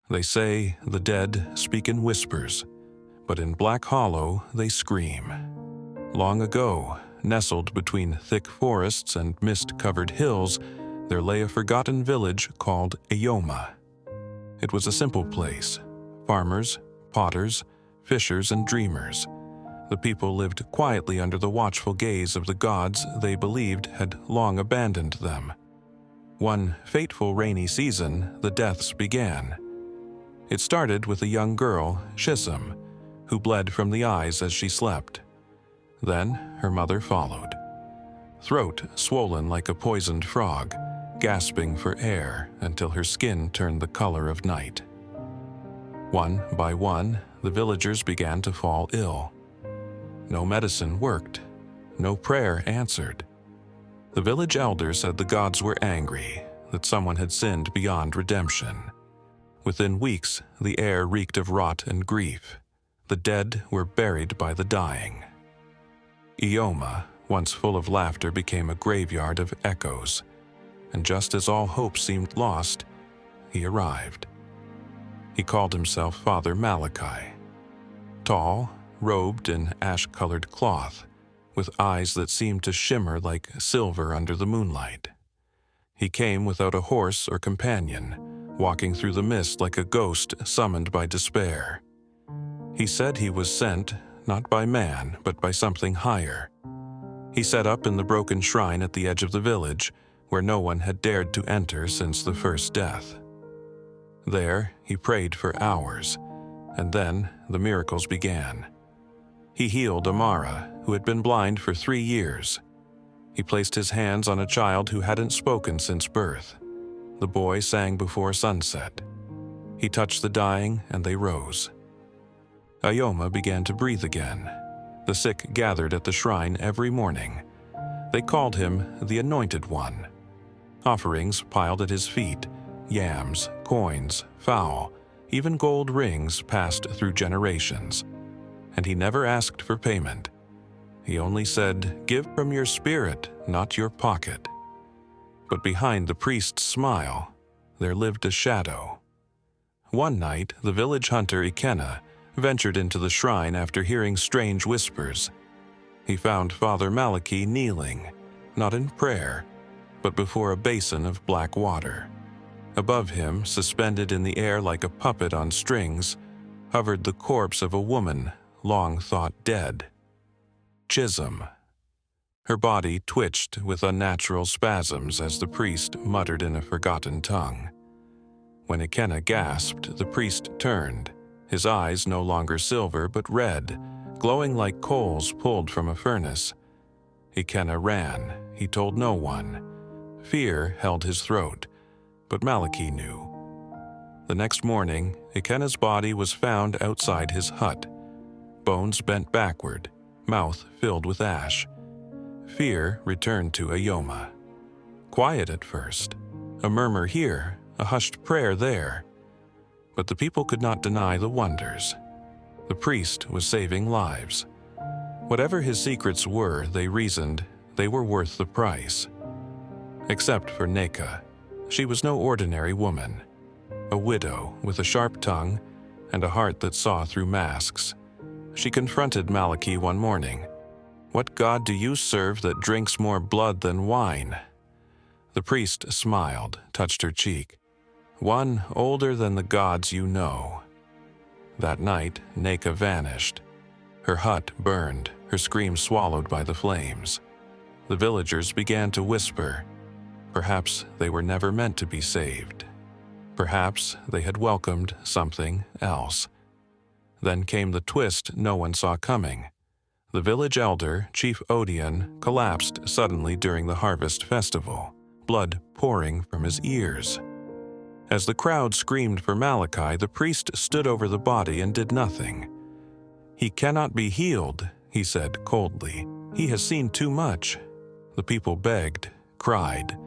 They say the dead speak in whispers, but in Black Hollow they scream. Long ago, nestled between thick forests and mist-covered hills, there lay a forgotten village called Ayoma. It was a simple place. Farmers, potters, fishers, and dreamers. The people lived quietly under the watchful gaze of the gods they believed had long abandoned them. One fateful rainy season, the deaths began. It started with a young girl, Shisum, who bled from the eyes as she slept. Then her mother followed. Throat swollen like a poisoned frog, gasping for air until her skin turned the color of night. One by one, the villagers began to fall ill. No medicine worked. No prayer answered. The village elder said the gods were angry, that someone had sinned beyond redemption. Within weeks, the air reeked of rot and grief. The dead were buried by the dying. Ayoma, once full of laughter, became a graveyard of echoes. And just as all hope seemed lost, he arrived. He called himself Father Malachi. Tall, robed in ash-colored cloth, with eyes that seemed to shimmer like silver under the moonlight. He came without a horse or companion, walking through the mist like a ghost summoned by despair. He said he was sent, not by man, but by something higher. He set up in the broken shrine at the edge of the village, where no one had dared to enter since the first death. There, he prayed for hours, and then the miracles began. He healed Amara, who had been blind for 3 years. He placed his hands on a child who hadn't spoken since birth. The boy sang before sunset. He touched the dying, and they rose. Ayoma began to breathe again. The sick gathered at the shrine every morning. They called him the Anointed One. Offerings piled at his feet, yams, coins, fowl, even gold rings passed through generations. And he never asked for payment. He only said, "Give from your spirit, not your pocket." But behind the priest's smile, there lived a shadow. One night, the village hunter Ikenna ventured into the shrine after hearing strange whispers. He found Father Malachi kneeling, not in prayer, but before a basin of black water. Above him, suspended in the air like a puppet on strings, hovered the corpse of a woman long thought dead. Chisholm. Her body twitched with unnatural spasms as the priest muttered in a forgotten tongue. When Ikenna gasped, the priest turned, his eyes no longer silver but red, glowing like coals pulled from a furnace. Ikenna ran. He told no one. Fear held his throat, but Malachi knew. The next morning, Ikenna's body was found outside his hut. Bones bent backward, mouth filled with ash. Fear returned to Ayoma. Quiet at first, a murmur here, a hushed prayer there. But the people could not deny the wonders. The priest was saving lives. Whatever his secrets were, they reasoned, they were worth the price. Except for Neka. She was no ordinary woman. A widow with a sharp tongue and a heart that saw through masks. She confronted Malachi one morning. "What god do you serve that drinks more blood than wine?" The priest smiled, touched her cheek. "One older than the gods you know." That night, Neka vanished. Her hut burned, her scream swallowed by the flames. The villagers began to whisper. Perhaps they were never meant to be saved. Perhaps they had welcomed something else. Then came the twist no one saw coming. The village elder, Chief Odion, collapsed suddenly during the harvest festival, blood pouring from his ears. As the crowd screamed for Malachi, the priest stood over the body and did nothing. "He cannot be healed," he said coldly. "He has seen too much." The people begged, cried,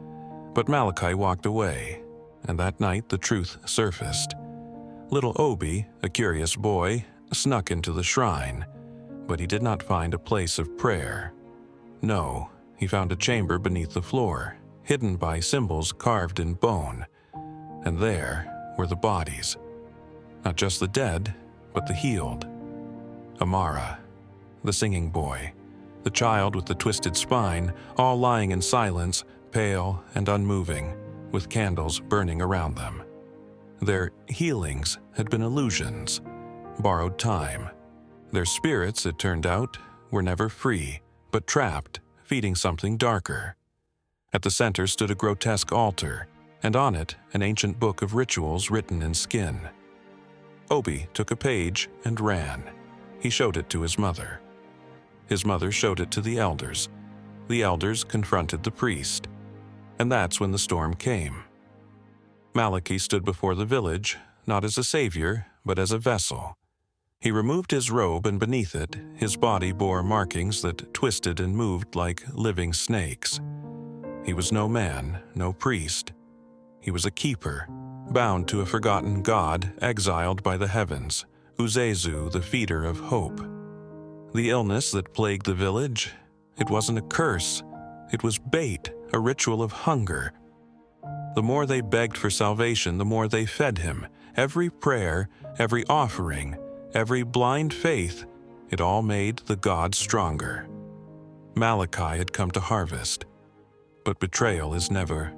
but Malachi walked away, and that night the truth surfaced. Little Obi, a curious boy, snuck into the shrine, but he did not find a place of prayer. No, he found a chamber beneath the floor, hidden by symbols carved in bone, and there were the bodies. Not just the dead, but the healed. Amara, the singing boy, the child with the twisted spine, all lying in silence, pale and unmoving, with candles burning around them. Their healings had been illusions, borrowed time. Their spirits, it turned out, were never free, but trapped, feeding something darker. At the center stood a grotesque altar, and on it an ancient book of rituals written in skin. Obi took a page and ran. He showed it to his mother. His mother showed it to the elders. The elders confronted the priest. And that's when the storm came. Malachi stood before the village, not as a savior, but as a vessel. He removed his robe, and beneath it, his body bore markings that twisted and moved like living snakes. He was no man, no priest. He was a keeper, bound to a forgotten god, exiled by the heavens, Uzezu, the feeder of hope. The illness that plagued the village, it wasn't a curse. It was bait, a ritual of hunger. The more they begged for salvation, the more they fed him. Every prayer, every offering, every blind faith, it all made the god stronger. Malachi had come to harvest, but betrayal is never